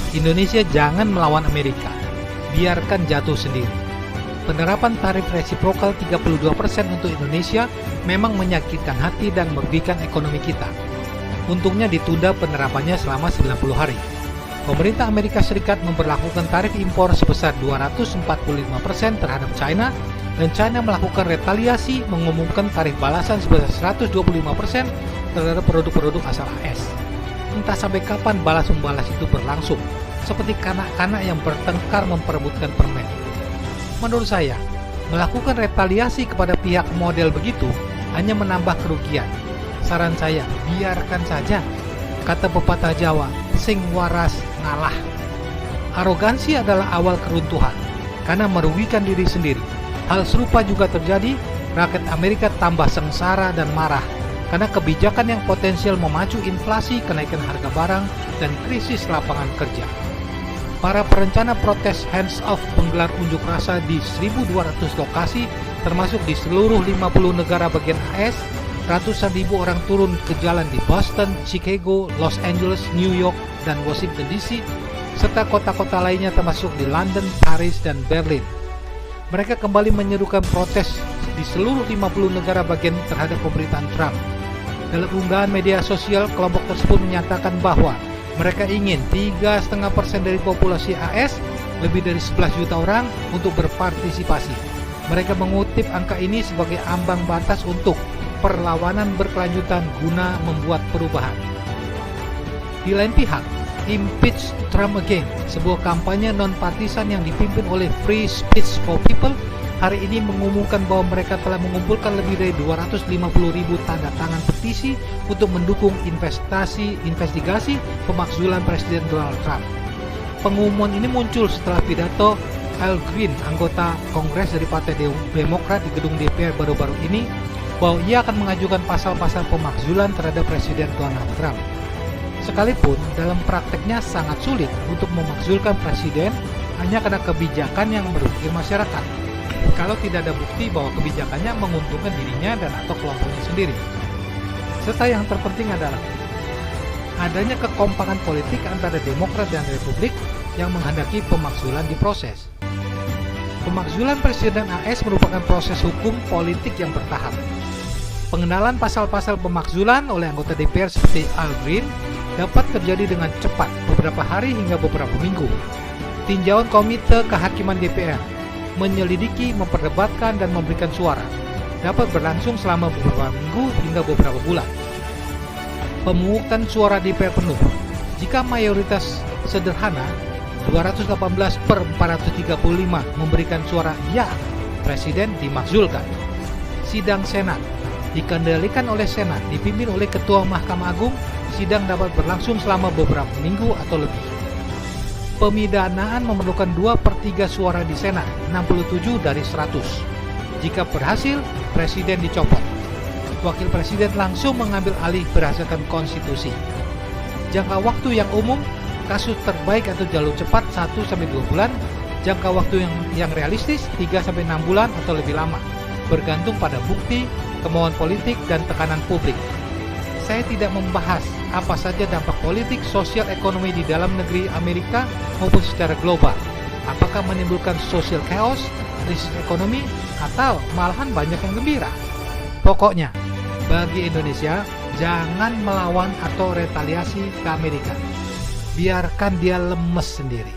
Indonesia jangan melawan Amerika, biarkan jatuh sendiri. Penerapan tarif resiprokal 32% untuk Indonesia memang menyakitkan hati dan merugikan ekonomi kita. Untungnya ditunda penerapannya selama 90 hari. Pemerintah Amerika Serikat memberlakukan tarif impor sebesar 245% terhadap China, dan China melakukan retaliasi mengumumkan tarif balasan sebesar 125% terhadap produk-produk asal AS. Entah sampai kapan balas-membalas itu berlangsung, seperti kanak-kanak yang bertengkar memperebutkan permen. Menurut saya, melakukan retaliasi kepada pihak model begitu hanya menambah kerugian. Saran saya, biarkan saja. Kata pepatah Jawa, sing waras ngalah. Arogansi adalah awal keruntuhan, karena merugikan diri sendiri. Hal serupa juga terjadi, rakyat Amerika tambah sengsara dan marah, karena kebijakan yang potensial memacu inflasi, kenaikan harga barang, dan krisis lapangan kerja. Para perencana protes hands off menggelar unjuk rasa di 1.200 lokasi, termasuk di seluruh 50 negara bagian AS. Ratusan ribu orang turun ke jalan di Boston, Chicago, Los Angeles, New York, dan Washington DC, serta kota-kota lainnya termasuk di London, Paris, dan Berlin. Mereka kembali menyerukan protes di seluruh 50 negara bagian terhadap pemerintahan Trump. Dalam unggahan media sosial, kelompok tersebut menyatakan bahwa mereka ingin 3,5% dari populasi AS, lebih dari 11 juta orang, untuk berpartisipasi. Mereka mengutip angka ini sebagai ambang batas untuk perlawanan berkelanjutan guna membuat perubahan. Di lain pihak, Impeach Trump Again, sebuah kampanye non-partisan yang dipimpin oleh Free Speech for People, hari ini mengumumkan bahwa mereka telah mengumpulkan lebih dari 250.000 tanda tangan petisi untuk mendukung investigasi pemakzulan Presiden Donald Trump. Pengumuman ini muncul setelah pidato Al Green, anggota Kongres dari Partai Demokrat di gedung DPR baru-baru ini, bahwa ia akan mengajukan pasal-pasal pemakzulan terhadap Presiden Donald Trump. Sekalipun dalam prakteknya sangat sulit untuk memakzulkan presiden hanya karena kebijakan yang merugikan masyarakat, kalau tidak ada bukti bahwa kebijakannya menguntungkan dirinya dan atau kelompoknya sendiri. Serta yang terpenting adalah adanya kekompakan politik antara Demokrat dan Republik yang menghendaki pemakzulan diproses. Pemakzulan Presiden AS merupakan proses hukum politik yang bertahap. Pengenalan pasal-pasal pemakzulan oleh anggota DPR seperti Al Green dapat terjadi dengan cepat, beberapa hari hingga beberapa minggu. Tinjauan Komite Kehakiman DPR menyelidiki, memperdebatkan, dan memberikan suara dapat berlangsung selama beberapa minggu hingga beberapa bulan. Pemungutan suara DPR penuh. Jika mayoritas sederhana 218/435 memberikan suara ya, Presiden dimakzulkan. Sidang Senat dikendalikan oleh Senat, dipimpin oleh Ketua Mahkamah Agung. Sidang dapat berlangsung selama beberapa minggu atau lebih. Pemidanaan memerlukan 2/3 suara di Senat, 67 dari 100. Jika berhasil, Presiden dicopot. Wakil Presiden langsung mengambil alih berdasarkan konstitusi. Jangka waktu yang umum, kasus terbaik atau jalur cepat 1-2 bulan, jangka waktu yang realistis 3-6 bulan atau lebih lama, bergantung pada bukti, kemauan politik, dan tekanan publik. Saya tidak membahas apa saja dampak politik, sosial, ekonomi di dalam negeri Amerika maupun secara global. Apakah menimbulkan social chaos, krisis ekonomi, atau malahan banyak yang gembira. Pokoknya, bagi Indonesia, jangan melawan atau retaliasi ke Amerika. Biarkan dia lemes sendiri.